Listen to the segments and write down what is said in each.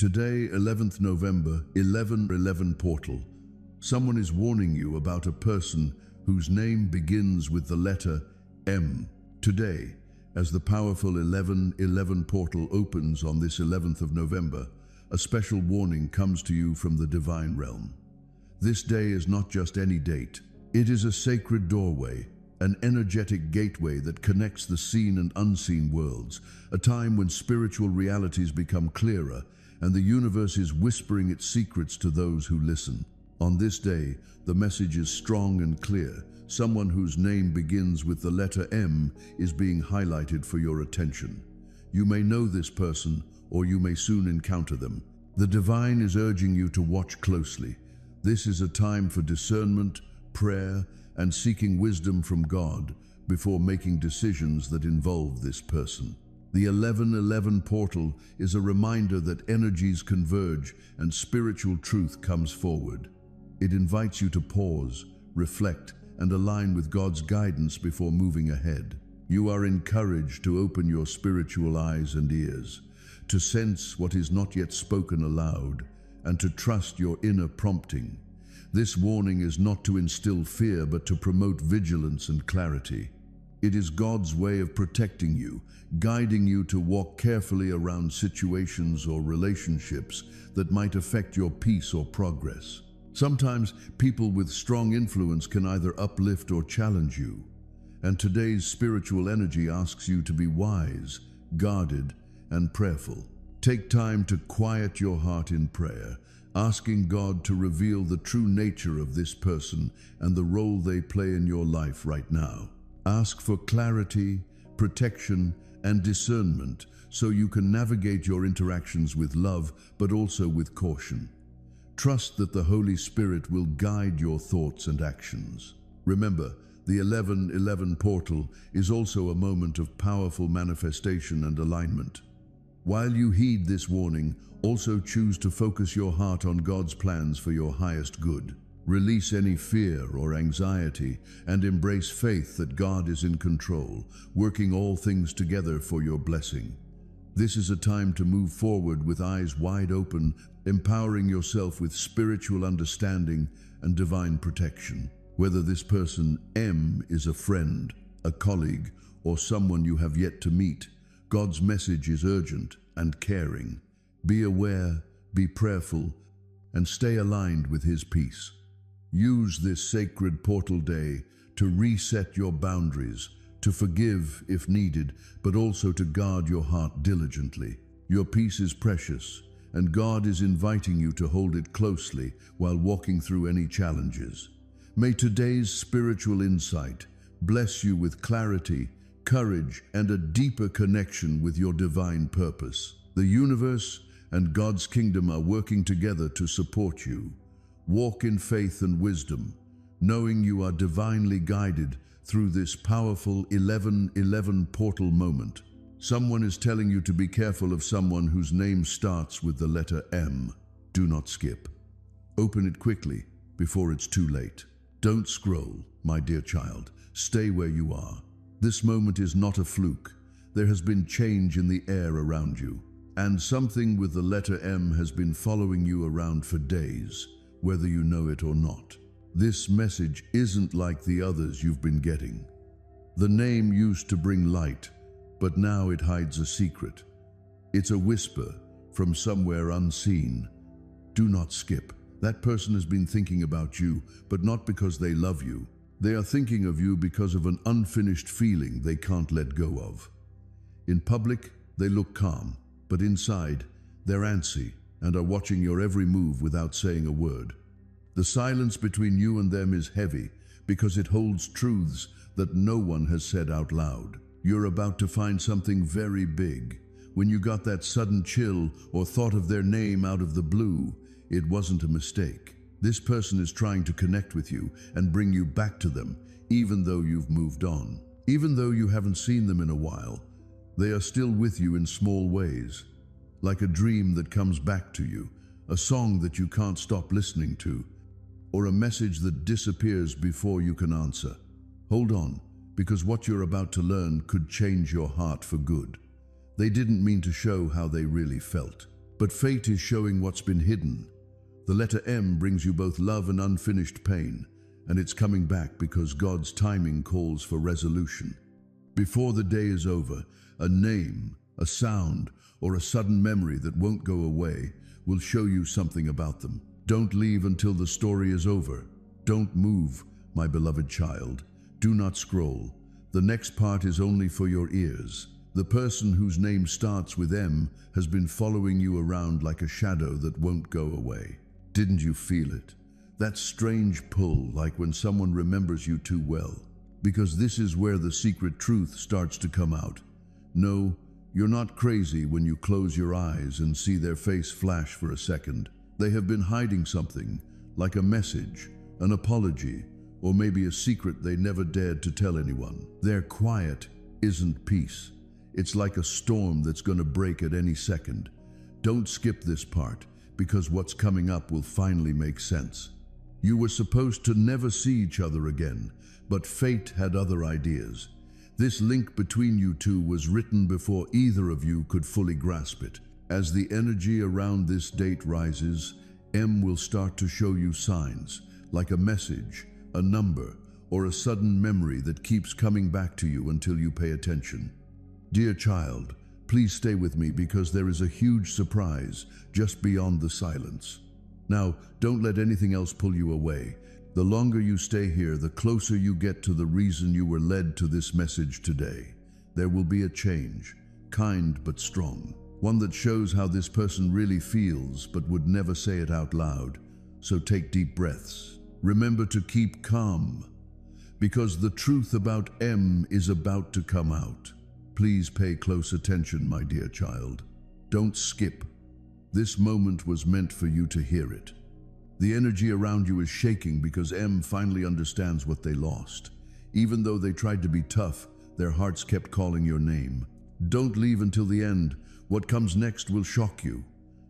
Today, 11th November, 1111 portal. Someone is warning you about a person whose name begins with the letter M. Today, as the powerful 1111 portal opens on this 11th of November, a special warning comes to you from the divine realm. This day is not just any date. It is a sacred doorway, an energetic gateway that connects the seen and unseen worlds, a time when spiritual realities become clearer and the universe is whispering its secrets to those who listen. On this day, the message is strong and clear. Someone whose name begins with the letter M is being highlighted for your attention. You may know this person, or you may soon encounter them. The divine is urging you to watch closely. This is a time for discernment, prayer, and seeking wisdom from God before making decisions that involve this person. The 1111 portal is a reminder that energies converge and spiritual truth comes forward. It invites you to pause, reflect, and align with God's guidance before moving ahead. You are encouraged to open your spiritual eyes and ears, to sense what is not yet spoken aloud, and to trust your inner prompting. This warning is not to instill fear, but to promote vigilance and clarity. It is God's way of protecting you, guiding you to walk carefully around situations or relationships that might affect your peace or progress. Sometimes people with strong influence can either uplift or challenge you, and today's spiritual energy asks you to be wise, guarded, and prayerful. Take time to quiet your heart in prayer, asking God to reveal the true nature of this person and the role they play in your life right now. Ask for clarity, protection, and discernment so you can navigate your interactions with love, but also with caution. Trust that the Holy Spirit will guide your thoughts and actions. Remember, the 1111 portal is also a moment of powerful manifestation and alignment. While you heed this warning, also choose to focus your heart on God's plans for your highest good. Release any fear or anxiety and embrace faith that God is in control, working all things together for your blessing. This is a time to move forward with eyes wide open, empowering yourself with spiritual understanding and divine protection. Whether this person M is a friend, a colleague, or someone you have yet to meet, God's message is urgent and caring. Be aware, be prayerful, and stay aligned with His peace. Use this sacred portal day to reset your boundaries, to forgive if needed, but also to guard your heart diligently. Your peace is precious, and God is inviting you to hold it closely while walking through any challenges. May today's spiritual insight bless you with clarity, courage, and a deeper connection with your divine purpose. The universe and God's kingdom are working together to support you. Walk in faith and wisdom, knowing you are divinely guided through this powerful 1111 portal moment. Someone is telling you to be careful of someone whose name starts with the letter M. Do not skip. Open it quickly before it's too late. Don't scroll, my dear child. Stay where you are. This moment is not a fluke. There has been change in the air around you, and something with the letter M has been following you around for days, whether you know it or not. This message isn't like the others you've been getting. The name used to bring light, but now it hides a secret. It's a whisper from somewhere unseen. Do not skip. That person has been thinking about you, but not because they love you. They are thinking of you because of an unfinished feeling they can't let go of. In public, they look calm, but inside, they're antsy and are watching your every move without saying a word. The silence between you and them is heavy because it holds truths that no one has said out loud. You're about to find something very big. When you got that sudden chill or thought of their name out of the blue, it wasn't a mistake. This person is trying to connect with you and bring you back to them, even though you've moved on. Even though you haven't seen them in a while, they are still with you in small ways, like a dream that comes back to you, a song that you can't stop listening to, or a message that disappears before you can answer. Hold on, because what you're about to learn could change your heart for good. They didn't mean to show how they really felt, But fate is showing what's been hidden. The letter M brings you both love and unfinished pain, and it's coming back because God's timing calls for resolution. Before the day is over, a name, a sound, or a sudden memory that won't go away will show you something about them. Don't leave until the story is over. Don't move, my beloved child. Do not scroll. The next part is only for your ears. The person whose name starts with M has been following you around like a shadow that won't go away. Didn't you feel it? That strange pull, like when someone remembers you too well. Because this is where the secret truth starts to come out. No, you're not crazy when you close your eyes and see their face flash for a second. They have been hiding something, like a message, an apology, or maybe a secret they never dared to tell anyone. Their quiet isn't peace. It's like a storm that's going to break at any second. Don't skip this part, because what's coming up will finally make sense. You were supposed to never see each other again, but fate had other ideas. This link between you two was written before either of you could fully grasp it. As the energy around this date rises, M will start to show you signs, like a message, a number, or a sudden memory that keeps coming back to you until you pay attention. Dear child, please stay with me because there is a huge surprise just beyond the silence. Now, don't let anything else pull you away. The longer you stay here, the closer you get to the reason you were led to this message today. There will be a change, kind but strong. One that shows how this person really feels but would never say it out loud. So take deep breaths. Remember to keep calm, because the truth about M is about to come out. Please pay close attention, my dear child. Don't skip. This moment was meant for you to hear it. The energy around you is shaking because M finally understands what they lost. Even though they tried to be tough, their hearts kept calling your name. Don't leave until the end. What comes next will shock you.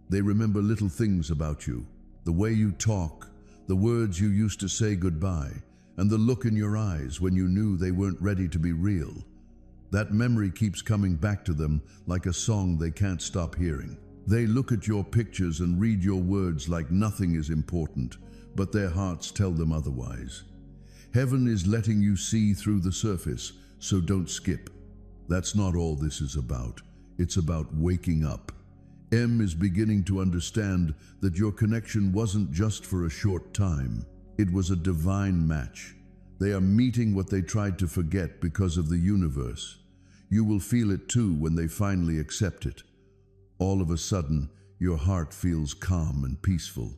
They remember little things about you. The way you talk, the words you used to say goodbye, and the look in your eyes when you knew they weren't ready to be real. That memory keeps coming back to them like a song they can't stop hearing. They look at your pictures and read your words like nothing is important, but their hearts tell them otherwise. Heaven is letting you see through the surface, so don't skip. That's not all this is about. It's about waking up. M is beginning to understand that your connection wasn't just for a short time. It was a divine match. They are meeting what they tried to forget because of the universe. You will feel it too when they finally accept it. All of a sudden, your heart feels calm and peaceful.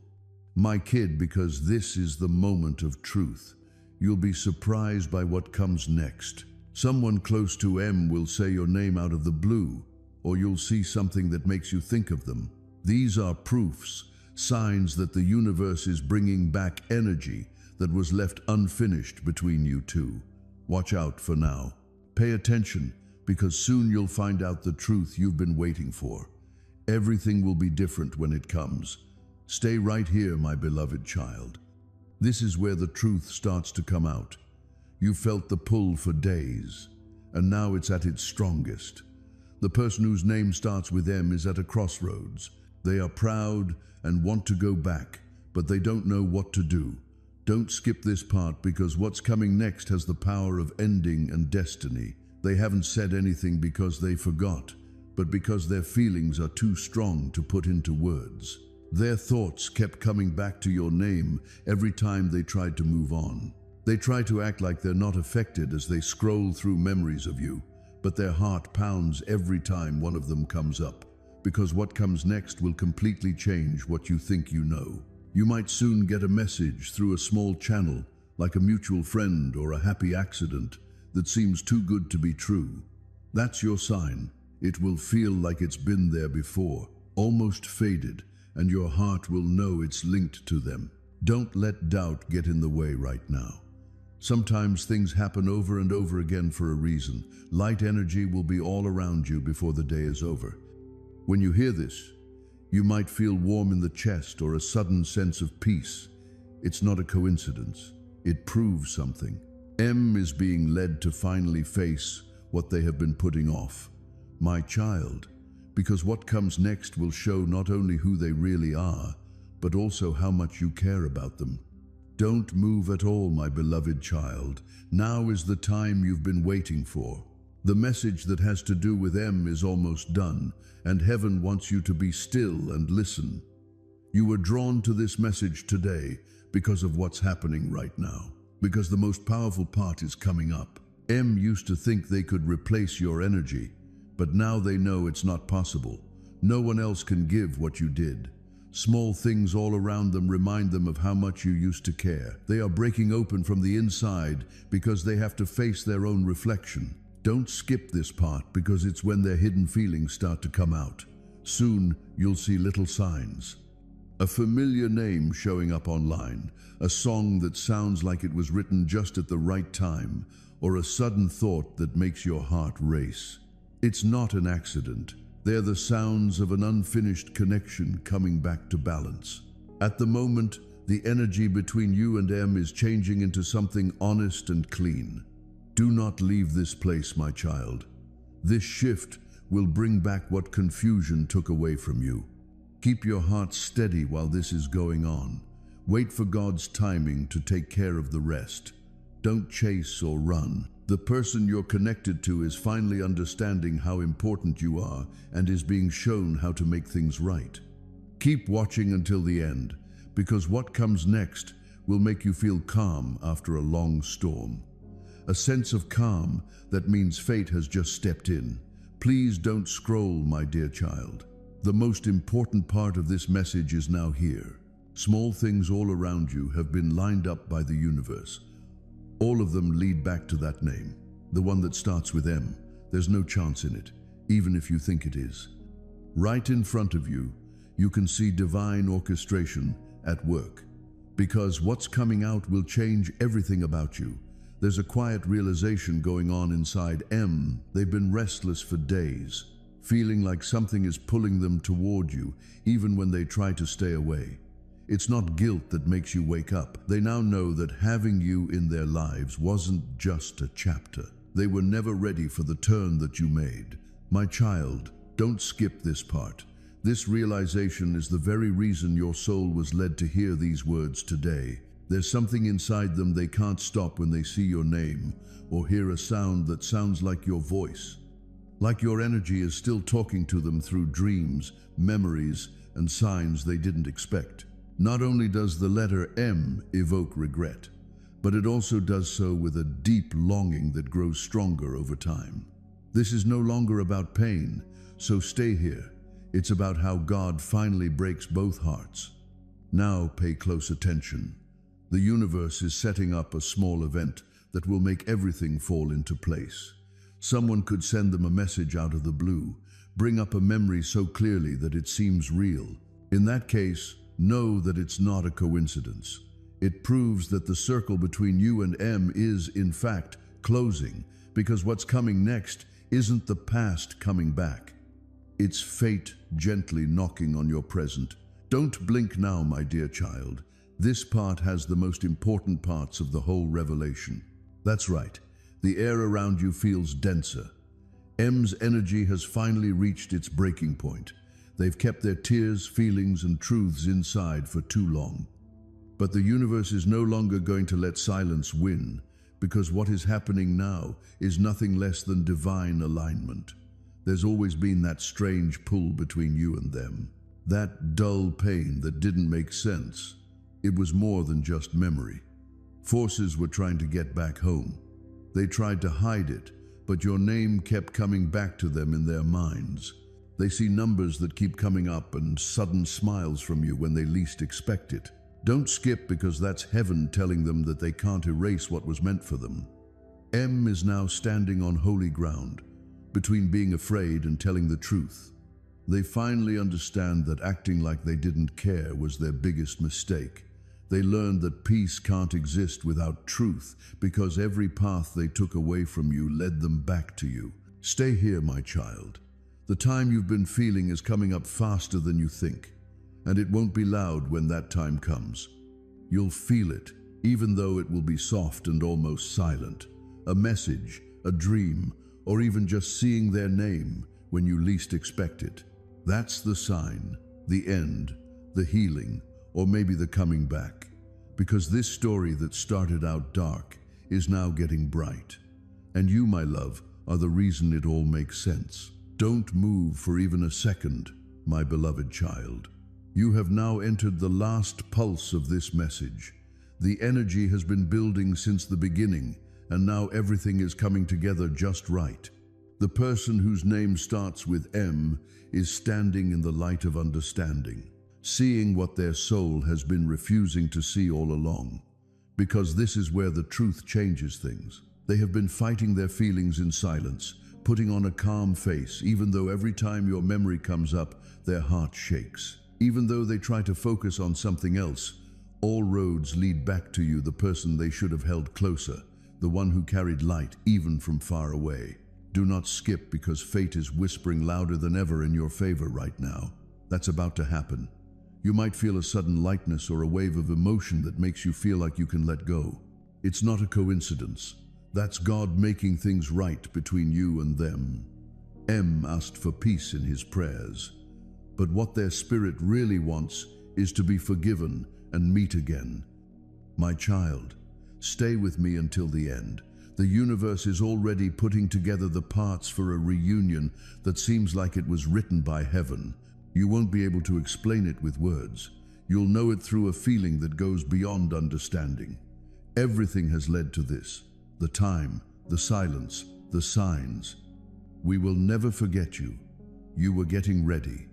My kid, because this is the moment of truth. You'll be surprised by what comes next. Someone close to M will say your name out of the blue, or you'll see something that makes you think of them. These are proofs, signs that the universe is bringing back energy that was left unfinished between you two. Watch out for now. Pay attention, because soon you'll find out the truth you've been waiting for. Everything will be different when it comes. Stay right here, my beloved child. This is where the truth starts to come out. You felt the pull for days, and now it's at its strongest. The person whose name starts with M is at a crossroads. They are proud and want to go back, but they don't know what to do. Don't skip this part, because what's coming next has the power of ending and destiny. They haven't said anything because they forgot, but because their feelings are too strong to put into words. Their thoughts kept coming back to your name every time they tried to move on. They try to act like they're not affected as they scroll through memories of you, but their heart pounds every time one of them comes up, because what comes next will completely change what you think you know. You might soon get a message through a small channel, like a mutual friend or a happy accident, that seems too good to be true. That's your sign. It will feel like it's been there before, almost faded, and your heart will know it's linked to them. Don't let doubt get in the way right now. Sometimes things happen over and over again for a reason. Light energy will be all around you before the day is over. When you hear this, you might feel warm in the chest or a sudden sense of peace. It's not a coincidence. It proves something. M is being led to finally face what they have been putting off. My child, because what comes next will show not only who they really are, but also how much you care about them. Don't move at all, my beloved child. Now is the time you've been waiting for. The message that has to do with M is almost done, and heaven wants you to be still and listen. You were drawn to this message today because of what's happening right now, because the most powerful part is coming up. M used to think they could replace your energy, but now they know it's not possible. No one else can give what you did. Small things all around them remind them of how much you used to care. They are breaking open from the inside because they have to face their own reflection. Don't skip this part because it's when their hidden feelings start to come out. Soon you'll see little signs. A familiar name showing up online, a song that sounds like it was written just at the right time, or a sudden thought that makes your heart race. It's not an accident. They're the sounds of an unfinished connection coming back to balance. At the moment, the energy between you and M is changing into something honest and clean. Do not leave this place, my child. This shift will bring back what confusion took away from you. Keep your heart steady while this is going on. Wait for God's timing to take care of the rest. Don't chase or run. The person you're connected to is finally understanding how important you are and is being shown how to make things right. Keep watching until the end, because what comes next will make you feel calm after a long storm. A sense of calm that means fate has just stepped in. Please don't scroll, my dear child. The most important part of this message is now here. Small things all around you have been lined up by the universe. All of them lead back to that name, the one that starts with M. There's no chance in it, even if you think it is. Right in front of you, you can see divine orchestration at work, because what's coming out will change everything about you. There's a quiet realization going on inside M. They've been restless for days, feeling like something is pulling them toward you, even when they try to stay away. It's not guilt that makes you wake up. They now know that having you in their lives wasn't just a chapter. They were never ready for the turn that you made. My child, don't skip this part. This realization is the very reason your soul was led to hear these words today. There's something inside them they can't stop when they see your name or hear a sound that sounds like your voice. Like your energy is still talking to them through dreams, memories, and signs they didn't expect. Not only does the letter M evoke regret, but it also does so with a deep longing that grows stronger over time. This is no longer about pain, so stay here. It's about how God finally breaks both hearts. Now pay close attention. The universe is setting up a small event that will make everything fall into place. Someone could send them a message out of the blue, bring up a memory so clearly that it seems real. In that case, know that it's not a coincidence. It proves that the circle between you and M is, in fact, closing, because what's coming next isn't the past coming back. It's fate gently knocking on your present. Don't blink now, my dear child. This part has the most important parts of the whole revelation. That's right. The air around you feels denser. M's energy has finally reached its breaking point. They've kept their tears, feelings, and truths inside for too long. But the universe is no longer going to let silence win, because what is happening now is nothing less than divine alignment. There's always been that strange pull between you and them, that dull pain that didn't make sense. It was more than just memory. Forces were trying to get back home. They tried to hide it, but your name kept coming back to them in their minds. They see numbers that keep coming up and sudden smiles from you when they least expect it. Don't skip, because that's heaven telling them that they can't erase what was meant for them. M is now standing on holy ground, between being afraid and telling the truth. They finally understand that acting like they didn't care was their biggest mistake. They learned that peace can't exist without truth, because every path they took away from you led them back to you. Stay here, my child. The time you've been feeling is coming up faster than you think, and it won't be loud when that time comes. You'll feel it, even though it will be soft and almost silent. A message, a dream, or even just seeing their name when you least expect it. That's the sign, the end, the healing, or maybe the coming back. Because this story that started out dark is now getting bright. And you, my love, are the reason it all makes sense. Don't move for even a second, my beloved child. You have now entered the last pulse of this message. The energy has been building since the beginning, and now everything is coming together just right. The person whose name starts with M is standing in the light of understanding, seeing what their soul has been refusing to see all along. Because this is where the truth changes things. They have been fighting their feelings in silence, putting on a calm face, even though every time your memory comes up, their heart shakes. Even though they try to focus on something else, all roads lead back to you, the person they should have held closer, the one who carried light even from far away. Do not skip, because fate is whispering louder than ever in your favor right now. That's about to happen. You might feel a sudden lightness or a wave of emotion that makes you feel like you can let go. It's not a coincidence. That's God making things right between you and them. M asked for peace in his prayers, but what their spirit really wants is to be forgiven and meet again. My child, stay with me until the end. The universe is already putting together the parts for a reunion that seems like it was written by heaven. You won't be able to explain it with words. You'll know it through a feeling that goes beyond understanding. Everything has led to this. The time, the silence, the signs. We will never forget you. You were getting ready.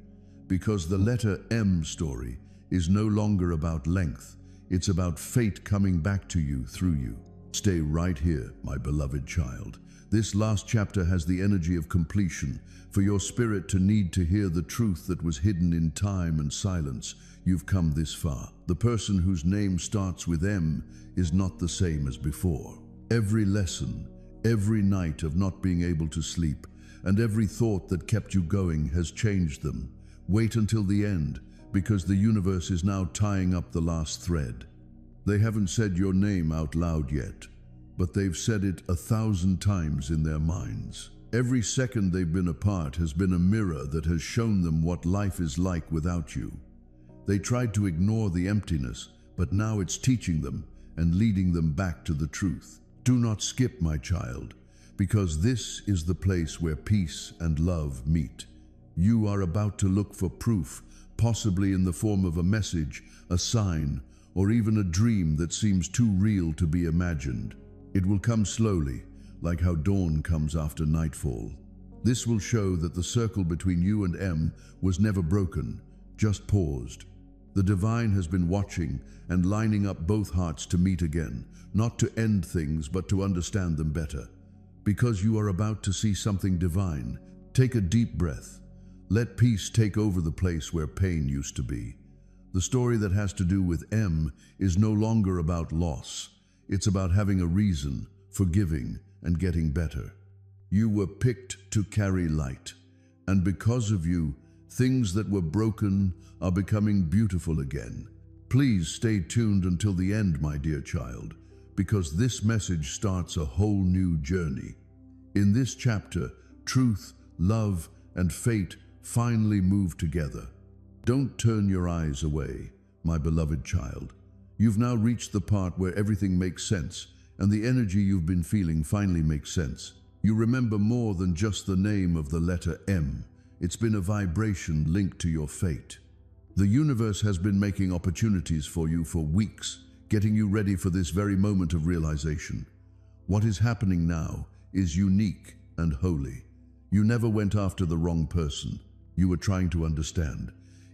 Because the letter M story is no longer about length. It's about fate coming back to you through you. Stay right here, my beloved child. This last chapter has the energy of completion, for your spirit to need to hear the truth that was hidden in time and silence. You've come this far. The person whose name starts with M is not the same as before. Every lesson, every night of not being able to sleep, and every thought that kept you going has changed them. Wait until the end, because the universe is now tying up the last thread. They haven't said your name out loud yet, but they've said it 1,000 times in their minds. Every second they've been apart has been a mirror that has shown them what life is like without you. They tried to ignore the emptiness, but now it's teaching them and leading them back to the truth. Do not skip, my child, because this is the place where peace and love meet. You are about to look for proof, possibly in the form of a message, a sign, or even a dream that seems too real to be imagined. It will come slowly, like how dawn comes after nightfall. This will show that the circle between you and M was never broken, just paused. The divine has been watching and lining up both hearts to meet again, not to end things, but to understand them better. Because you are about to see something divine, take a deep breath. Let peace take over the place where pain used to be. The story that has to do with M is no longer about loss. It's about having a reason, forgiving, and getting better. You were picked to carry light, and because of you, things that were broken are becoming beautiful again. Please stay tuned until the end, my dear child, because this message starts a whole new journey. In this chapter, truth, love, and fate finally move together. Don't turn your eyes away, my beloved child. You've now reached the part where everything makes sense, and the energy you've been feeling finally makes sense. You remember more than just the name of the letter M. It's been a vibration linked to your fate. The universe has been making opportunities for you for weeks, getting you ready for this very moment of realization. What is happening now is unique and holy. You never went after the wrong person. You were trying to understand.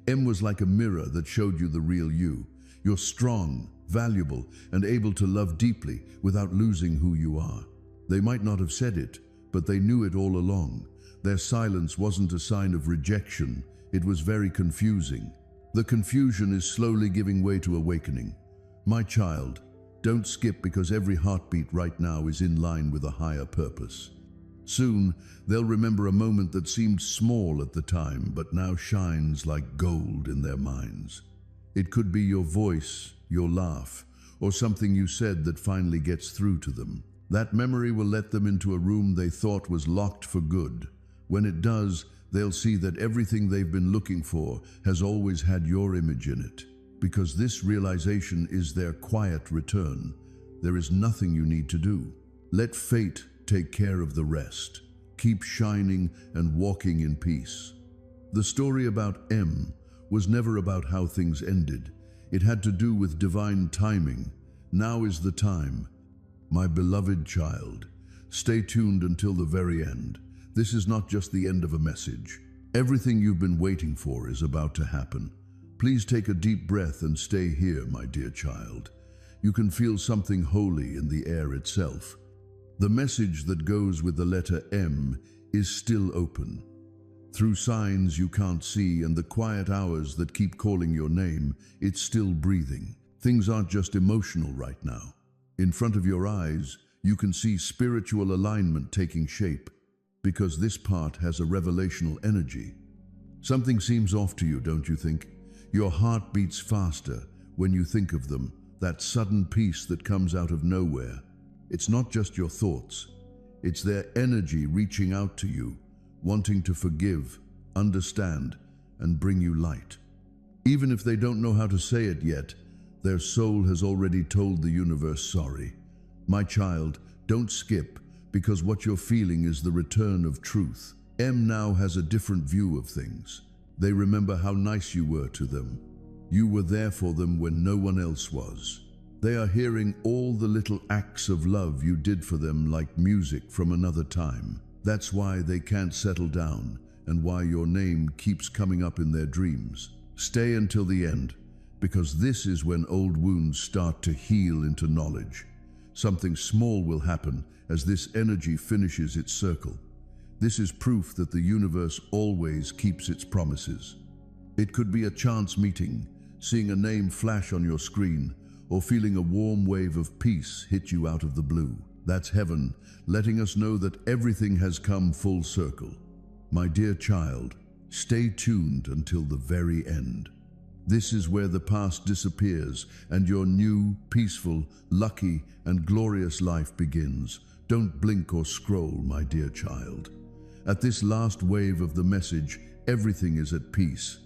M was like a mirror that showed you the real you. You're strong, valuable, and able to love deeply without losing who you are. They might not have said it, but they knew it all along. Their silence wasn't a sign of rejection. It was very confusing. The confusion is slowly giving way to awakening. My child, don't skip, because every heartbeat right now is in line with a higher purpose. Soon, they'll remember a moment that seemed small at the time, but now shines like gold in their minds. It could be your voice, your laugh, or something you said that finally gets through to them. That memory will let them into a room they thought was locked for good. When it does, they'll see that everything they've been looking for has always had your image in it. Because this realization is their quiet return, there is nothing you need to do. Let fate take care of the rest. Keep shining and walking in peace. The story about M was never about how things ended. It had to do with divine timing. Now is the time. My beloved child, stay tuned until the very end. This is not just the end of a message. Everything you've been waiting for is about to happen. Please take a deep breath and stay here, my dear child. You can feel something holy in the air itself. The message that goes with the letter M is still open. Through signs you can't see and the quiet hours that keep calling your name, it's still breathing. Things aren't just emotional right now. In front of your eyes, you can see spiritual alignment taking shape, because this part has a revelational energy. Something seems off to you, don't you think? Your heart beats faster when you think of them, that sudden peace that comes out of nowhere. It's not just your thoughts. It's their energy reaching out to you, wanting to forgive, understand, and bring you light. Even if they don't know how to say it yet, their soul has already told the universe sorry. My child, don't skip, because what you're feeling is the return of truth. M now has a different view of things. They remember how nice you were to them. You were there for them when no one else was. They are hearing all the little acts of love you did for them like music from another time. That's why they can't settle down and why your name keeps coming up in their dreams. Stay until the end, because this is when old wounds start to heal into knowledge. Something small will happen as this energy finishes its circle. This is proof that the universe always keeps its promises. It could be a chance meeting, seeing a name flash on your screen, or feeling a warm wave of peace hit you out of the blue. That's heaven, letting us know that everything has come full circle. My dear child, stay tuned until the very end. This is where the past disappears and your new, peaceful, lucky, and glorious life begins. Don't blink or scroll, my dear child. At this last wave of the message, everything is at peace.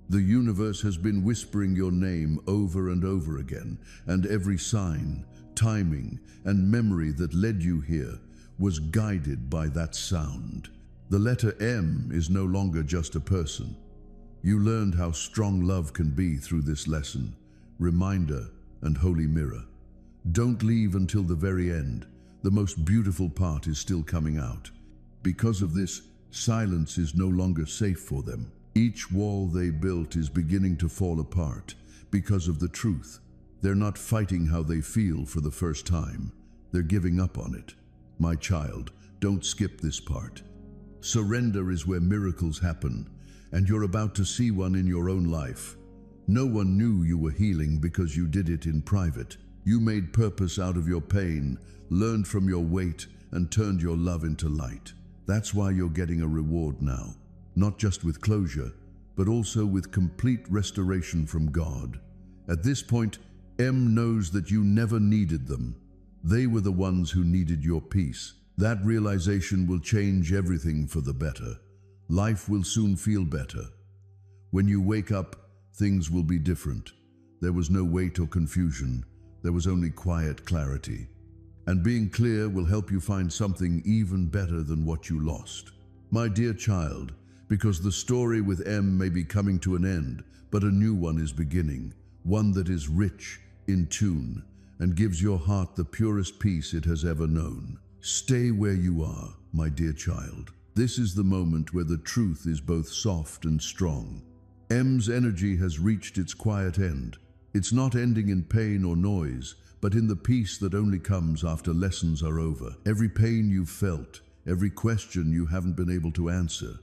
The universe has been whispering your name over and over again, and every sign, timing, and memory that led you here was guided by that sound. The letter M is no longer just a person. You learned how strong love can be through this lesson, reminder, and holy mirror. Don't leave until the very end. The most beautiful part is still coming out. Because of this, silence is no longer safe for them. Each wall they built is beginning to fall apart because of the truth. They're not fighting how they feel for the first time. They're giving up on it. My child, don't skip this part. Surrender is where miracles happen, and you're about to see one in your own life. No one knew you were healing because you did it in private. You made purpose out of your pain, learned from your weight, and turned your love into light. That's why you're getting a reward now. Not just with closure, but also with complete restoration from God. At this point, M knows that you never needed them. They were the ones who needed your peace. That realization will change everything for the better. Life will soon feel better. When you wake up, things will be different. There was no weight or confusion. There was only quiet clarity. And being clear will help you find something even better than what you lost. My dear child, because the story with M may be coming to an end, but a new one is beginning, one that is rich, in tune, and gives your heart the purest peace it has ever known. Stay where you are, my dear child. This is the moment where the truth is both soft and strong. M's energy has reached its quiet end. It's not ending in pain or noise, but in the peace that only comes after lessons are over. Every pain you've felt, every question you haven't been able to answer,